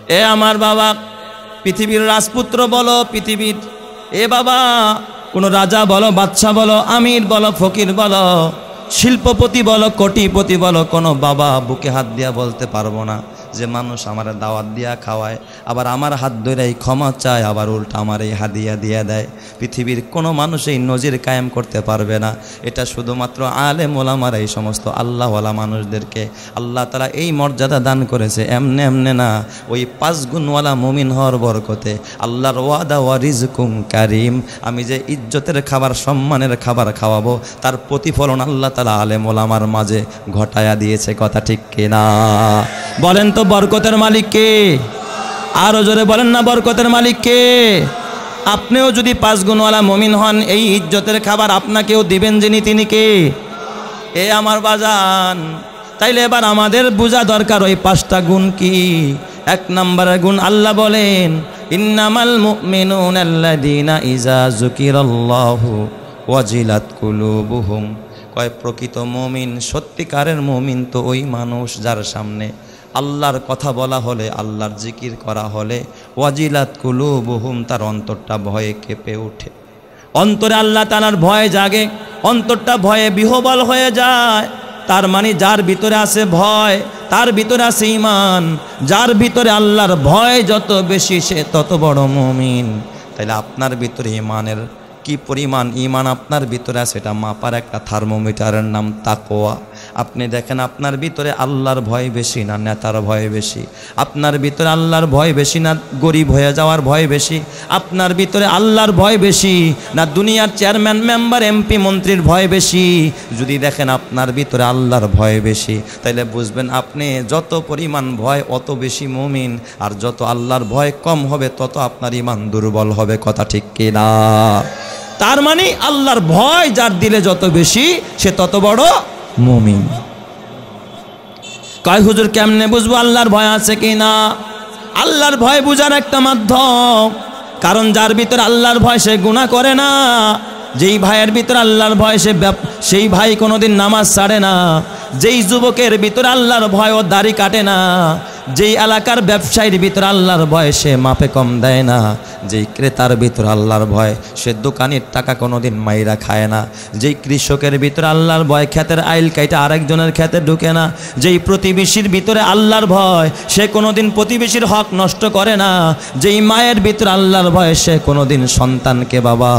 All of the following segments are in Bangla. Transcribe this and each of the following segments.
এ আমার বাবা, পৃথিবীর রাজপুত্র বলো, পৃথিবীর এ বাবা কোনো রাজা বলো, বাদশা বলো, আমির বলো, ফকির বলো, শিল্পপতি বলো, কোটিপতি বলো, কোনো বাবা বুকে হাত দিয়া বলতে পারবো না যে মানুষ আমার দাওয়াত দিয়া খাওয়ায়, আবার আমার হাত ধরেই ক্ষমা চায়, আবার উল্টা আমার এই হাদিয়া দিয়ে দেয়। পৃথিবীর কোনো মানুষ এই নজির কায়েম করতে পারবে না। এটা শুধুমাত্র আলেম ওলামার এই সমস্ত আল্লাহওয়ালা মানুষদেরকে আল্লাহ তাআলা এই মর্যাদা দান করেছে। এমনে এমনে না, ওই 5 গুণওয়ালা মুমিন হওয়ার বরকতে আল্লাহর ওয়াদা ওয়া রিজকুম কারিম, আমি যে ইজ্জতের খাবার, সম্মানের খাবার খাওয়াবো, তার প্রতিফলন আল্লাহ তাআলা আলেম ওলামার মাঝে ঘটায়া দিয়েছে। কথা ঠিক কিনা? বলেন তো বরকতের মালিক কে? আরো জোরে বলেন না, বরকতের মালিক কে? আপনিও যদি 5 গুণওয়ালা মুমিন হন, এই ইজ্জতের খাবার আপনাকেও দিবেন যিনি, তিনি কে? এ আমার বাজান, তাইলে এবার আমাদের বোঝা দরকার ওই 5টা গুণ কি। 1 নম্বরের গুণ আল্লাহ বলেন, ইন্নামাল মুমিনুনা আল্লাযীনা ইযা যুকিরাল্লাহু ওয়াজিলাত কুলুবুহুম। কয় প্রকৃত মুমিন, সত্যিকারের মুমিন তো ওই মানুষ যার সামনে আল্লাহর কথা বলা হলে, আল্লাহর জিকির করা হলে, ওয়াজিলাত কুলুবুহুম, তার অন্তরটা ভয়ে কেঁপে ওঠে। অন্তরে আল্লাহ তাআলার ভয় জাগে, অন্তরটা ভয়ে বিহ্বল হয়ে যায়। তার মানে যার ভিতরে আছে ভয়, তার ভিতরে আছে ঈমান। যার ভিতরে আল্লাহর ভয় যত বেশি, সে তত বড় মুমিন। তাইলে আপনার ভিতরে ঈমানের কি পরিমাণ ঈমান আপনার ভিতরে আছে, এটা মাপার একটা থার্মোমিটারের নাম তাকওয়া। আপনি দেখেন আপনার ভিতরে আল্লাহর ভয় বেশি না নেতার ভয় বেশি? আপনার ভিতরে আল্লাহর ভয় বেশি না গরিব হয়ে যাওয়ার ভয় বেশি? আপনার ভিতরে আল্লাহর ভয় বেশি না দুনিয়ার চেয়ারম্যান, মেম্বার, এমপি, মন্ত্রীর ভয় বেশি? যদি দেখেন আপনার ভিতরে আল্লাহর ভয় বেশি, তাইলে বুঝবেন আপনি যত পরিমাণ ভয় অত বেশি মুমিন, আর যত আল্লাহর ভয় কম হবে তত আপনার ঈমান দুর্বল হবে। কথা ঠিক কিনা? তার মানে আল্লাহর ভয় যার দিলে যত বেশি, সে তত বড় মুমিন। কয় হুজুর কেমনে বুঝবো আল্লাহর ভয় আছে কিনা? আল্লাহর ভয় বুঝার একটা মাধ্যম, কারণ যার ভিতরে আল্লাহর ভয় সে গুনাহ করে না। যেই ভাইয়ের ভিতরে আল্লাহর ভয়, সেই ভাই কোনোদিন নামাজ ছাড়ে না। যেই যুবকের ভিতরে আল্লাহর ভয়, ও দাড়ি কাটে না। যেই এলাকার ব্যবসায়ীর ভিতরে আল্লাহর ভয়, সে মাপে কম দেয় না। যেই ক্রেতার ভিতরে আল্লাহর ভয়, সে দোকানের টাকা কোনোদিন মাইরা খায় না। যেই কৃষকের ভিতরে আল্লাহর ভয়, ক্ষেতের আইল কাইটা আরেকজনের ক্ষেতে ঢুকে না। যেই প্রতিবেশীর ভিতরে আল্লাহর ভয়, সে কোনোদিন প্রতিবেশীর হক নষ্ট করে না। যেই মায়ের ভিতরে আল্লাহর ভয়, সে কোনোদিন সন্তানকে বাবা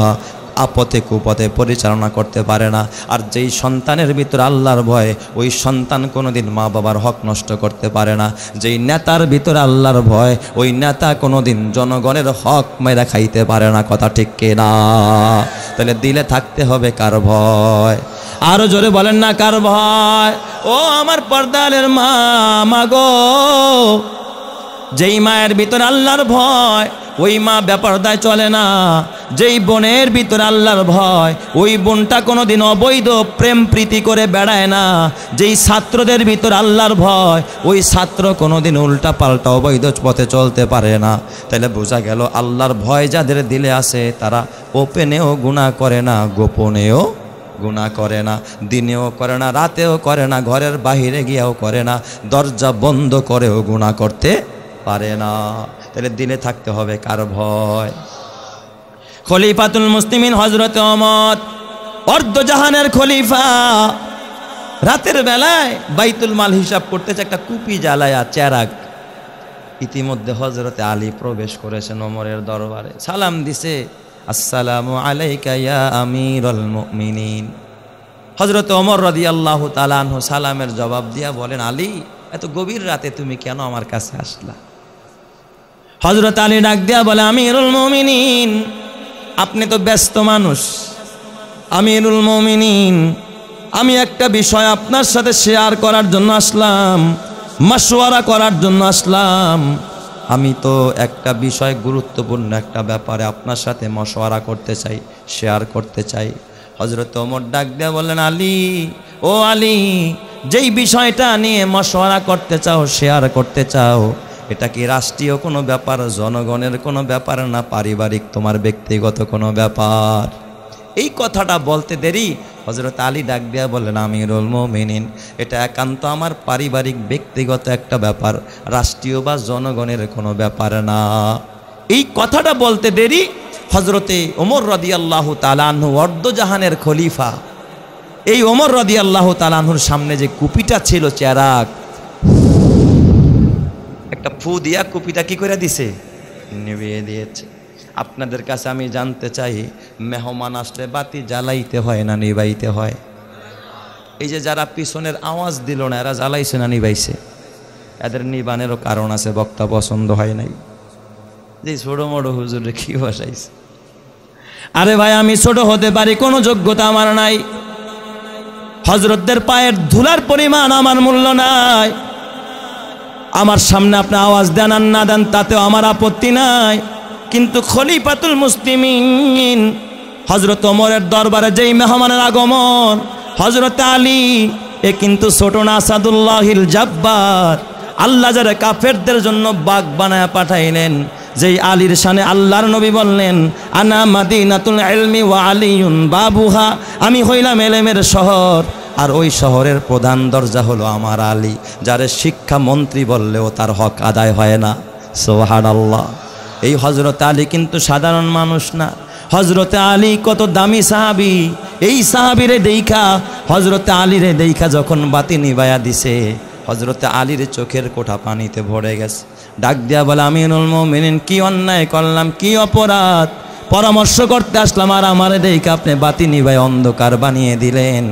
আপদে কুপথে পরিচালনা করতে পারে না। আর যেই সন্তানের ভিতরে আল্লাহর ভয়, ওই সন্তান কোনোদিন মা বাবার হক নষ্ট করতে পারে না। যেই নেতার ভিতরে আল্লাহর ভয়, ওই নেতা কোনোদিন জনগণের হক মেরে খাইতে পারে না। কথা ঠিক কিনা? তাহলে দিলে থাকতে হবে কার ভয়? আরো জোরে বলেন না, কার ভয়? ও আমার পর্দালের মা, মাগো, যেই মায়ের ভিতরে আল্লাহর ভয়, ওই মা বেপরদায় চলে না। যেই বোনের ভিতরে আল্লাহর ভয়, ওই বোনটা কোনোদিন অবৈধ প্রেম প্রীতি করে বেড়ায় না। যেই ছাত্রদের ভিতরে আল্লাহর ভয়, ওই ছাত্র কোনোদিন উল্টা পাল্টা অবৈধ পথে চলতে পারে না। তাহলে বোঝা গেল আল্লাহর ভয় যাদের দিলে আছে, তারা ওপেনেও গুনাহ করে না, গোপনেও গুনাহ করে না, দিনেও করে না, রাতেও করে না, ঘরের বাহিরে গিয়েও করে না, দরজা বন্ধ করেও গুনাহ করতে পারে না। তাহলে দিলে থাকতে হবে কার ভয়? খলিফাতুল মুসলিমিন হযরত ওমর, অর্ধজাহানের খলিফা, রাতের বেলায় বাইতুল মাল হিসাব করতেছে, একটা কুপি জ্বালায়া চেরাগ। ইতিমধ্যে হযরতে আলী প্রবেশ করেছেন ওমরের দরবারে, সালাম দিছে, আসসালামু আলাইকা ইয়া আমিরুল মুমিনিন। হযরত ওমর রাদিয়াল্লাহু তাআলা আনহু সালামের জবাব দিয়া বলেন, আলী, এত গভীর রাতে তুমি কেন আমার কাছে আসলা? হযরত আলী ডাক দিয়া বলে, আমিরুল মুমিনিন, আপনি তো ব্যস্ত মানুষ। আমিরুল মুমিনিন, আমি একটা বিষয় আপনার সাথে শেয়ার করার জন্য আসলাম, মাশওয়ারা করার জন্য আসলাম। আমি তো একটা বিষয়, গুরুত্বপূর্ণ একটা ব্যাপারে আপনার সাথে মশওয়ারা করতে চাই, শেয়ার করতে চাই। হযরত ওমর ডাক দিয়া বললেন, আলী, ও আলী, যেই বিষয়টা নিয়ে মশওয়ারা করতে চাও, শেয়ার করতে চাও, এটা কি রাষ্ট্রীয় কোনো ব্যাপার, জনগণের কোনো ব্যাপার, না পারিবারিক তোমার ব্যক্তিগত কোনো ব্যাপার? এই কথাটা বলতে দেরি হযরত আলী ডাক দিয়া বললেন, আমিরুল মুমিনিন, এটা একান্ত আমার পারিবারিক ব্যক্তিগত একটা ব্যাপার, রাষ্ট্রীয় বা জনগণের কোনো ব্যাপার না। এই কথাটা বলতে দেরি হযরতে ওমর রাদিয়াল্লাহু তাআলা আনহু, অর্ধজাহানের খলিফা, এই ওমর রাদিয়াল্লাহু তাআলা আনহুর সামনে যে কুপিটা ছিল চেরাগ, একটা ফু দিয়া কুপিটা কি করে দিছে? নিভিয়ে দিয়েছে। আপনাদের কাছে আমি জানতে চাই, মেহমান আসলে বাতি জ্বালাইতে হয় না নিভাইতে হয়? এই যে যারা পিছনের আওয়াজ দিল না, এরা জ্বালাইছে না নিভাইছে? এদের নিবানেরও কারণ আছে, বক্তা পছন্দ হয় নাই, যে ছোট মোটো হুজুরে কি বসাইছে। আরে ভাই, আমি ছোট হতে পারি, কোনো যোগ্যতা আমার নাই, হযরতদের পায়ের ধুলার পরিমাণ আমার মূল্য নাই। আমার সামনে আপনি আওয়াজ দেন আর না দেন তাতেও আমার আপত্তি নাই, কিন্তু খলিফাতুল মুসলিমিন হযরত ওমরের দরবারে যেই মেহমানের আগমন, হযরত আলী, এ কিন্তু ছোট না, আসাদুল্লাহিল জাব্বার। আল্লাহ যারা কাফেরদের জন্য বাগ বানায় পাঠাইলেন, যেই আলীর শানে আল্লাহর নবী বললেন, আনা মাদিনাতুল ইলমি ওয়া আলিয়ুন বাবুহা, আমি হইলাম এলেমের শহর, আর ওই শহরের প্রধান দরজা হলো আমার আলী, যারে শিক্ষা মন্ত্রী বললেও তার হক আদায় হয় না। সুবহানাল্লাহ। এই হযরত আলী কিন্তু সাধারণ মানুষ না, হযরত আলী কত দামি সাহাবী। এই সাহাবীরে দেইখা, হযরত আলীরে দেইখা যখন বাতি নিভায়া দিছে, হযরত আলীর চোখের কোঠা পানিতে ভরে গেছে। ডাক দিয়া বলে, আমিরুল মুমিনিন, কি অন্যায় করলাম, কি অপরাধ, পরামর্শ করতে আসলাম, আর আমারে দেইখা আপনি বাতি নিভায় অন্ধকার বানিয়ে দিলেন।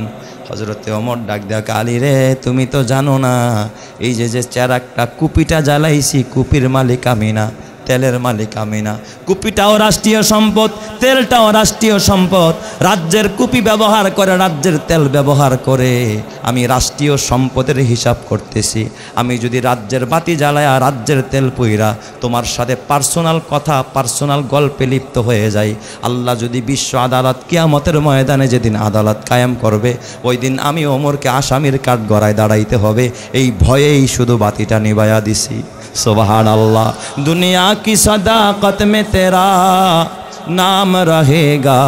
হযরতে ওমর ডাক দেয়া, আলী রে, তুমি তো জানো না, এই যে চেরাকটা কুপিটা জ্বালাইছি, কুপির মালিক আমি না, তেলের মালিক আমি না। কুপিটাও রাষ্ট্রীয় সম্পদ, তেলটাও রাষ্ট্রীয় সম্পদ। রাজ্যের কুপি ব্যবহার করে, রাজ্যের তেল ব্যবহার করে আমি রাষ্ট্রীয় সম্পদের হিসাব করতেছি। আমি যদি রাজ্যের বাতি জ্বালায় আর রাজ্যের তেল পুইরা তোমার সাথে পার্সোনাল কথা, পার্সোনাল গল্পে লিপ্ত হয়ে যায়, আল্লাহ যদি বিশ্ব আদালত কিয়ামতের ময়দানে যেদিন আদালত কায়েম করবে, ওই দিন আমি ওমরকে আসামির কাঠ গড়ায় দাঁড়াইতে হবে, এই ভয়েই শুধু বাতিটা নিভায়া দিছি। सुभान अल्लाह। दुनिया की सदाकत में तेरा नाम रहेगा,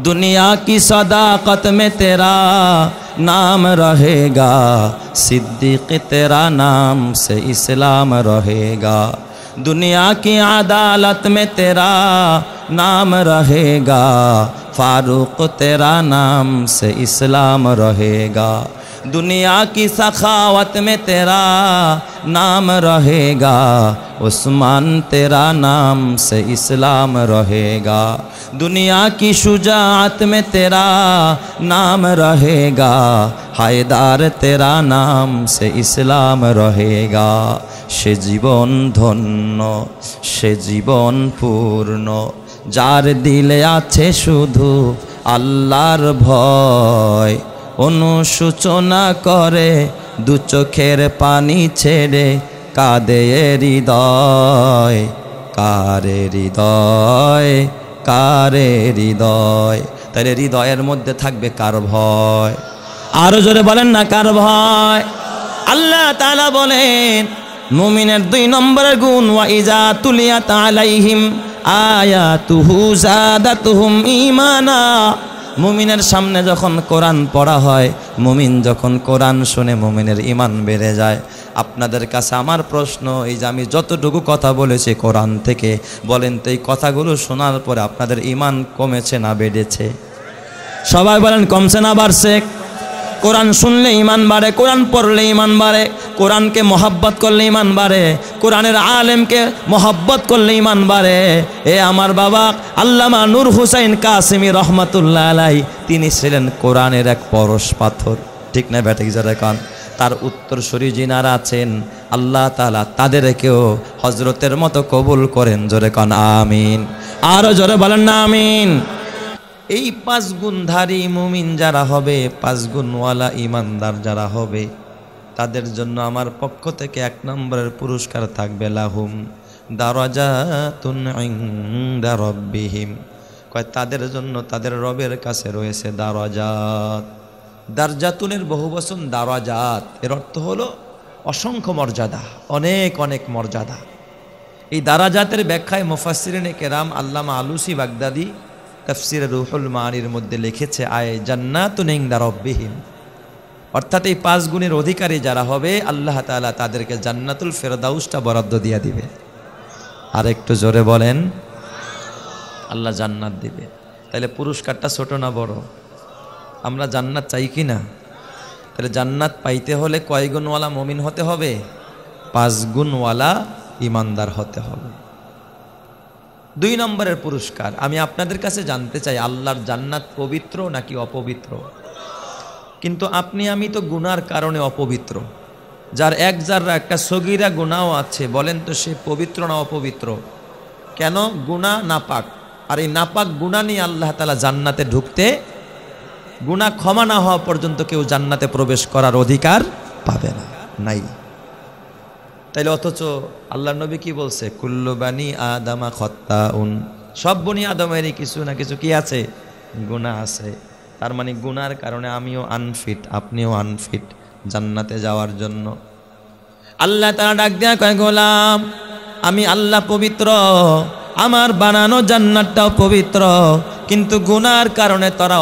दुनिया की सदाकत में तेरा नाम रहेगा, सिद्दीक तेरा नाम से इस्लाम रहेगा, दुनिया की अदालत में तेरा नाम रहेगा, फारूक तेरा नाम से इस्लाम रहेगा, दुनिया की सखावत में तेरा नाम रहेगा, उस्मान तेरा नाम से इस्लाम रहेगा, दुनिया की शुजाअत में तेरा नाम रहेगा, हैदार तेरा नाम से इस्लाम रहेगा। से जीवन धन्य, से जीवन पूर्ण, जार दिले आछे शुधु आल्लाहर भय, অনুসূচনা করে দু চোখের পানি ছেড়ে কাঁদে হৃদয়, কারে হৃদয়, কারে হৃদয়। তাহলে হৃদয়ের মধ্যে থাকবে কার ভয়? আরো জোরে বলেন না, কার ভয়? আল্লাহ তাআলা বলেন, মুমিনের 2 নম্বরের গুণ, ওয়া ইজা তুলিয়াত আলাইহিম আয়াতুহু যাদাতুহুম ঈমানা। মুমিনের সামনে যখন কোরআন পড়া হয়, মুমিন যখন কোরআন শুনে, মুমিনের ঈমান বেড়ে যায়। আপনাদের কাছে আমার প্রশ্ন, এই যে আমি যতটুকু কথা বলেছি কোরআন থেকে, বলেন তো এই কথাগুলো শোনার পরে আপনাদের ঈমান কমেছে না বেড়েছে? সবাই বলেন, কমছে না বাড়ছে? কোরআন শুনলে ঈমান বাড়ে, কোরআন পড়লে ঈমান বাড়ে, কোরআনকে মহব্বত করলে ঈমান বাড়ে, কোরআনের আলেমকে মহব্বত করলে ঈমান বাড়ে। এ আমার বাবা আল্লামা নূর হুসাইন কাসেমি রহমাতুল্লাহ আলাই, তিনি ছিলেন কোরআনের এক পরশ পাথর, ঠিক না ব্যাটিক যারা কান? তার উত্তরসূরি যিনারা আছেন, আল্লাহ তাআলা তাদেরকেও হজরতের মতো কবুল করেন। জোরে কান আমিন। আরো জোরে বলেন না আমিন। এই 5 গুণধারী মুমিন যারা হবে, 5 গুণওয়ালা ইমানদার যারা হবে, তাদের জন্য আমার পক্ষ থেকে 1 নম্বরের পুরস্কার থাকবে, লাহুম দারাজাতুন ইনদা রাব্বিহিম। কয় তাদের জন্য তাদের রবের কাছে রয়েছে দারাজাত। দারজাতুনের বহুবচন দারাজাত, এর অর্থ হলো অসংখ্য মর্যাদা, অনেক অনেক মর্যাদা। এই দারাজাতের ব্যাখ্যায় মুফাসসিরিনে কেরাম আল্লামা আলুসি বাগদাদি তাফসিরে রুহুল মানির মধ্যে লিখেছে আয়ে জান্নাতুন ইনদা রাব্বিহিম, অর্থাৎ এই 5 গুণের অধিকারী যারা হবে আল্লাহ তাআলা তাদেরকে জান্নাতুল ফেরদাউসটা বরাদ্দ দিয়ে দিবে। আর একটু জোরে বলেন, আল্লাহ জান্নাত দিবে। তাহলে পুরস্কারটা ছোট না বড়? আমরা জান্নাত চাই কি না? তাহলে জান্নাত পাইতে হলে কয় গুণওয়ালা মুমিন হতে হবে? 5 গুণওয়ালা ইমানদার হতে হবে। 2 নম্বরের পুরস্কার, আমি আপনাদের কাছে জানতে চাই আল্লাহর জান্নাত পবিত্র নাকি অপবিত্র? কিন্তু আপনি আমি তো গুনার কারণে অপবিত্র। যার এক জাররা একটা সগীরা গুনাও আছে, বলেন তো সে পবিত্র না অপবিত্র? কেন? গুনাহ নাপাক, আর এই নাপাক গুনাহ নিয়ে আল্লাহ তাআলা জান্নাতে ঢুকতে, গুনাহ ক্ষমা না হওয়া পর্যন্ত কেউ জান্নাতে প্রবেশ করার অধিকার পাবে না, নাই। তাইলে অথচ আল্লাহর নবী কি বলছে? কুল্লু বানি আদামা খত্তাউন, সব বনি আদমেরই কিছু না কিছু কি আছে? গুনাহ আছে। তার মানে গুনার কারণে আমিও আনফিট, আপনিও আনফিট জান্নাতে যাওয়ার জন্য। আল্লাহ তাআলা ডাক দেয়া কয়, গোলাম আমি আল্লাহ পবিত্র, আমার বানানো জান্নাতটাও পবিত্র, কিন্তু গুনার কারণে তোরা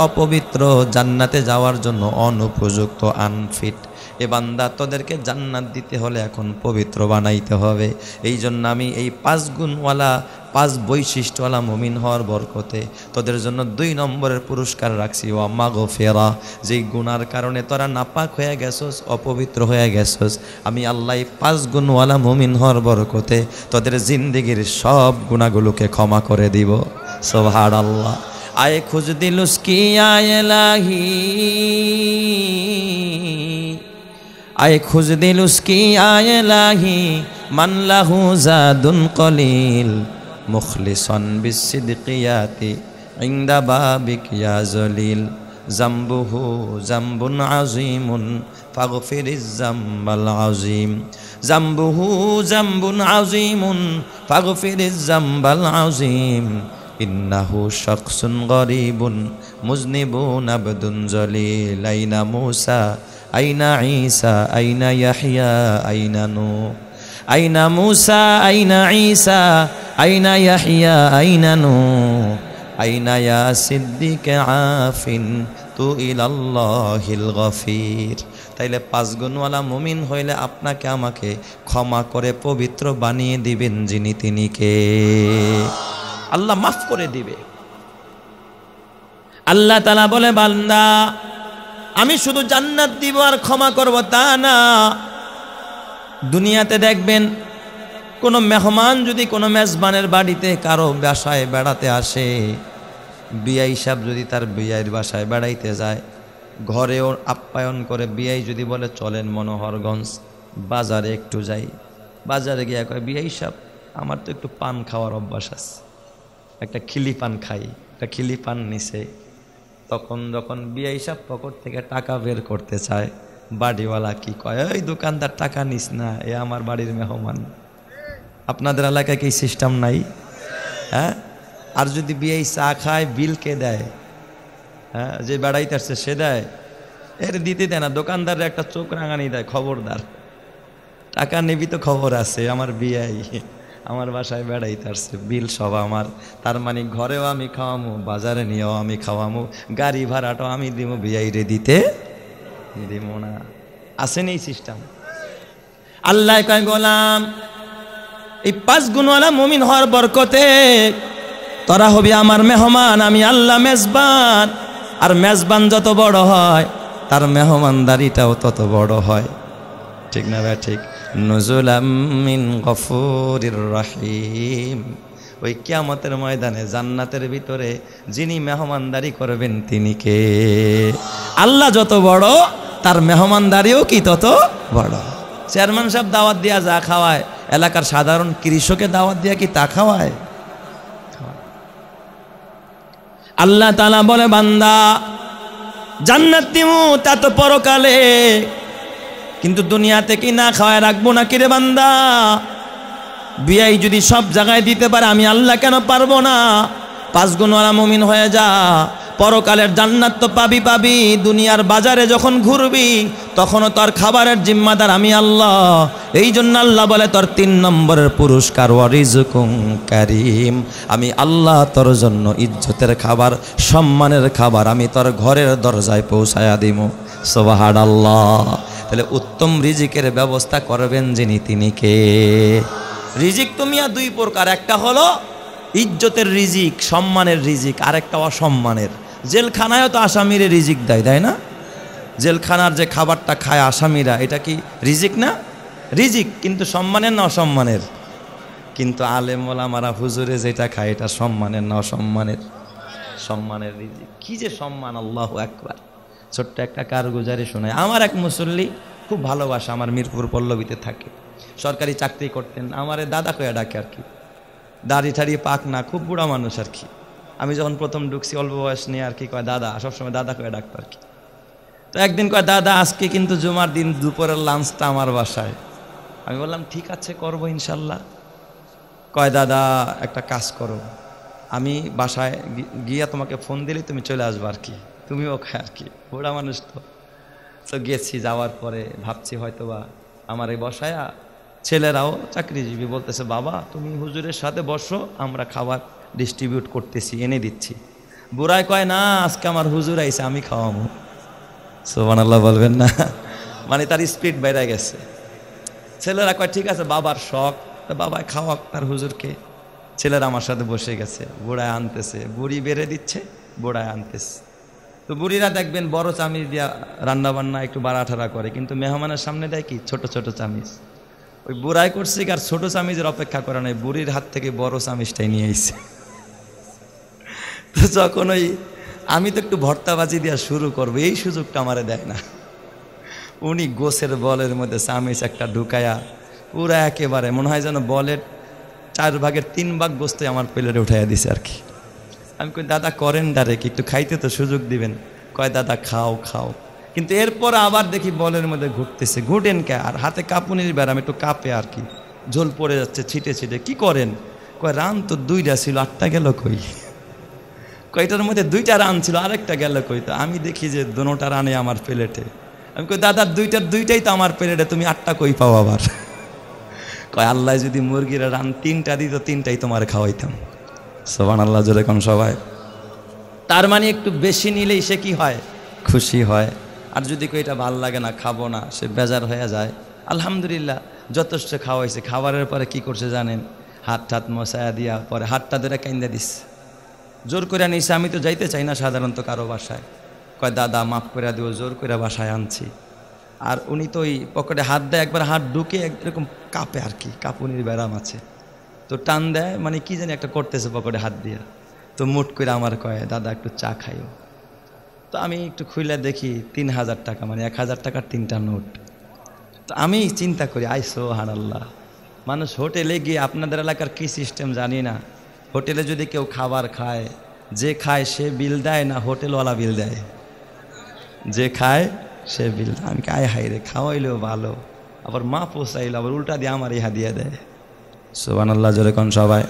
অপবিত্র, জান্নাতে যাওয়ার জন্য অনুপযুক্ত, আনফিট। এ বান্দা তোদেরকে জান্নাত দিতে হলে এখন পবিত্র বানাইতে হবে। এই জন্য আমি এই 5 গুণওয়ালা 5 বৈশিষ্ট্যওয়ালা মুমিন হওয়ার বরকতে তোদের জন্য 2 নম্বরের পুরস্কার রাখছি, ওয়া মাগফিরা। যেই গুনার কারণে তোরা নাপাক হয়ে গেছস, অপবিত্র হয়ে গেছস, আমি আল্লাহ 5 গুণওয়ালা মুমিন হওয়ার বরকতে তোদের জিন্দেগির সব গুনাহগুলোকে ক্ষমা করে দিব। সুবহানাল্লাহ। আয়ে খুঁজ দিলুস কি আয়েলাহি, আয়ে খুঁজ দিলুস কি আয়েলাহি, মান লাহু জাদুন কলিল, মুখলিসান বিসিদকিয়াতি ইনদা বাবিক ইয়া জলিল, জামবুহু জামবুন আযীমুন ফাগফিরিজ জামবাল আযীম, জামবুহু জামবুন আযীমুন ফাগফিরিজ জামবাল আযীম, ইন্নাহু শাখসুন গরীবুন মুজনিবুন আবদুন জলিল, আইনা মূসা আইনা ঈসা আইনা ইয়াহইয়া আইনা নূহ, আইনা মূসা আইনা ঈসা আইনা ইয়াহইয়া আইনা নূহ, আইনা ইয়া সিদ্দিক আফিন তু ইলাল্লাহিল গফির। তাইলে 5 গুণওয়ালা মুমিন হইলে আপনাকে আমাকে ক্ষমা করে পবিত্র বানিয়ে দিবেন যিনি, তিনি কে? আল্লাহ মাফ করে দিবে। আল্লাহ তাআলা বলে, বান্দা আমি শুধু জান্নাত দিব আর ক্ষমা করব তা না। দুনিয়াতে দেখবেন কোনো মেহমান যদি কোনো মেজবানের বাড়িতে কারো বাসায় বেড়াতে আসে, বিয়াই সাহেব যদি তার বিয়াইয়ের বাসায় বেড়াইতে যায়, ঘরেও আপ্যায়ন করে। বিয়াই যদি বলে চলেন মনোহরগঞ্জ বাজারে একটু যাই, বাজারে গিয়ে কয়, বিয়াই সাহেব আমার তো একটু পান খাওয়ার অভ্যাস আছে, একটা খিলি পান খাই। একটা খিলি পান নিছে, তখন যখন বিয়াই সাহেব পকেট থেকে টাকা বের করতে চায়, বাড়িওয়ালা কি কয়, ওই দোকানদার টাকা নিস না, এ আমার বাড়ির মেহমান। আপনাদের এলাকায় কি সিস্টেম নাই? হ্যাঁ। আর যদি বিয়াই চা খায়, বিল কে দেয়? হ্যাঁ, যে বেড়াইতে আসছে সে দেয়? এর দিতে দেয় না, দোকানদারের একটা চোখ রাঙানি দেয়, খবরদার টাকা নিবি তো খবর আছে, আমার বিয়াই আমার বাসায় বেড়াইতে আসছে, বিল সব আমার। তার মানে ঘরেও আমি খাওয়ামো, বাজারে নিয়েও আমি খাওয়ামো, গাড়ি ভাড়াটাও আমি দিব, বিয়াই রে দিতে দিব না। আসেন এই সিস্টেম? আল্লাহ কয়, গোলাম এই 5 গুণওয়ালা মুমিন হওয়ার বরকতে তোরা হবি আমার মেহমান, আমি আল্লাহ মেজবান। আর মেজবান যত বড় হয় তার মেহমানদারিটাও তত বড় হয়, ঠিক না ভাই? ঠিক। নুজুলাম মিন গফুরির রহিম। ওই কিয়ামতের ময়দানে জান্নাতের ভিতরে যিনি মেহমানদারি করবেন তিনি কে? আল্লাহ যত বড় তার মেহমানদারিও কি তত বড়। চেয়ারম্যান সাহেব দাওয়াত দিয়া যা খাওয়ায়, এলাকার সাধারণ কৃষকে দাওয়াত দিয়া কি তা খাওয়ায়? আল্লাহ তাআলা বলে, বান্দা জান্নাত দিমু তা তো পরকালে, কিন্তু দুনিয়াতে কি না খাওয়ায় রাখবো না কিরে বান্দা? বিয়াই যদি সব জায়গায় দিতে পারে, আমি আল্লাহ কেন পারবো না? 5 গুণওয়ালা মুমিন হয়ে যা, পরকালের জান্নাত তো পাবি পাবি, দুনিয়ার বাজারে যখন ঘুরবি তখনও তোর খাবারের জিম্মাদার আমি আল্লাহ। এই জন্য আল্লাহ বলে তোর 3 নম্বরের পুরস্কার ওয়ারিজকুম কারীম, আমি আল্লাহ তোর জন্য ইজ্জতের খাবার, সম্মানের খাবার আমি তোর ঘরের দরজায় পৌঁছায়া দিব। সুবহানাল্লাহ। তাহলে উত্তম রিজিকের ব্যবস্থা করবেন যিনি, তিনি কে? রিজিক তো মিয়া 2 প্রকার, একটা হলো ইজ্জতের রিজিক, সম্মানের রিজিক, আর একটা অসম্মানের। জেলখানায়ও তো আসামিরে রিজিক দেয়, তাই না? জেলখানার যে খাবারটা খায় আসামিরা, এটা কি রিজিক না? রিজিক, কিন্তু সম্মানের না অসম্মানের? কিন্তু আলেম ওলামারা হুজুরে যেটা খায় এটা সম্মানের না অসম্মানের? সম্মানের রিজিক। কি যে সম্মান, আল্লাহু আকবার। ছোট্ট একটা কারগুজারি শোনায়। আমার এক মুসল্লি খুব ভালোবাসা, আমার মিরপুর পল্লবীতে থাকে, সরকারি চাকরি করতেন। আমারে দাদা কয়ে ডাকে আর কি, দাড়ি ঠাড়ি পাক না, খুব বুড়া মানুষ আর কি। আমি যখন প্রথম ঢুকছি অল্প বয়স নিয়ে আর কি, কয় দাদা, সবসময় দাদা কয়ে ডাকতো আর কি। তো একদিন কয় দাদা আজকে কিন্তু জুমার দিন দুপুরের লাঞ্চটা আমার বাসায়। আমি বললাম ঠিক আছে, করবো ইনশাল্লাহ। কয় দাদা একটা কাজ করো, আমি বাসায় গিয়া তোমাকে ফোন দিলেই তুমি চলে আসবো আর কি, তুমিও খায় আর কি, বুড়া মানুষ তো গেছি। যাওয়ার পরে ভাবছি হয়তো বা আমার এই বসায়া ছেলেরাও চাকরিজীবী, বলতেছে বাবা তুমি হুজুরের সাথে বসো, আমরা খাবার ডিস্ট্রিবিউট করতেছি, এনে দিচ্ছি। বুড়ায় কয় না, আজকে আমার হুজুর আইছে, আমি খাওয়াবো। সুবহানাল্লাহ বলবেন না? মানে তার স্পিড বেড়ে গেছে। ছেলেরা কয় ঠিক আছে, বাবার শখ, তা বাবায় খাওয়াক তার হুজুরকে। ছেলেরা আমার সাথে বসে গেছে, বুড়ায় আনতেছে, বুড়ি বেড়ে দিচ্ছে, বুড়ায় আনতেছে। তো বুড়িরা দেখবেন বড় চামিচ দিয়া রান্না বান্না একটু বাড়াঠাড়া করে, কিন্তু মেহমানের সামনে দেয় কি ছোট ছোট চামিচ। ওই বুড়াই করছে আর ছোট চামিচের অপেক্ষা করে নাই, বুড়ির হাত থেকে বড় চামিচটাই নিয়ে আইছে। তো যখন ওই আমি তো একটু ভর্তাবাজি দেওয়া শুরু করবো, এই সুযোগটা আমারে দেয় না। উনি গোছের বলের মধ্যে চামিচ একটা ঢুকায়া পুরা একেবারে মনে হয় যেন বলের 4 ভাগের 3 ভাগ গোস্তে আমার প্লেটে উঠাইয়া দিছে আর কি। আমি কই দাদা করেন ডাইরেক্ট, একটু খাইতে তো সুযোগ দিবেন। কয় দাদা খাও খাও। কিন্তু এরপর আবার দেখি বলের মধ্যে ঘুরতেছে, ঘুটেন কে? আর হাতে কাঁপুনির ব্যারাম, একটু কাঁপে আর কি, ঝোল পড়ে যাচ্ছে ছিটে ছিটে। কি করেন? কয় রান তো 2টা ছিল, 8টা গেল কই? কয়টার মধ্যে 2টা রান ছিল, আরেকটা গেল কই? তো আমি দেখি যে দোনোটা রানে আমার প্লেটে। আমি কই দাদা 2টাই তো আমার প্লেটে, তুমি 8টা কই পাও আবার? কয় আল্লাহ যদি মুরগিরা রান 3টা দিত, 3টাই তোমার খাওয়াইতাম। সুবহানাল্লাহ জোরে কোন সবাই। তার মানে একটু বেশি নিলেই সে কি হয়? খুশি হয়। আর যদি কই এটা ভাল লাগে না, খাবো না, সে বেজার হয়ে যায়। আলহামদুলিল্লাহ যথেষ্ট খাওয়াইছে। খাবারের পরে কি করছে জানেন? হাত ঠাত মশায়া দিয়া পরে হাতটা ধরে কাইন্দা দিচ্ছে, জোর করে নিছে। আমি তো যাইতে চাই না সাধারণত কারো বাসায়। কয় দাদা মাফ করে দিও, জোর করে বাসায় আনছি। আর উনি তো ওই পকেটে হাত দেয়, একবার হাত ঢুকে এরকম কাঁপে আর কি, কাঁপুনির ব্যারাম আছে, তো টান দেয়, মানে কি জানি একটা করতেছে পকেটে হাত দিয়া। তো মুট করে আমার কয় দাদা একটু চা খাইও। তো আমি একটু খুলে দেখি 3000 টাকা, মানে 1000 টাকার 3টা নোট। তো আমি চিন্তা করি আই সুবহানাল্লাহ, মানুষ হোটেলে গিয়ে, আপনাদের এলাকার কি সিস্টেম জানি না, হোটেলে যদি কেউ খাবার খায়, যে খায় সে বিল দেয় না হোটেলওয়ালা বিল দেয়? যে খায় সে বিল। আমি আয় হাই রে, খাওয়াইলেও ভালো, আবার মা পোষাইলো, আবার উল্টা দিয়ে আমার ইহা দিয়ে দেয়। সুবহানাল্লাহ জোরে কোন সবাই।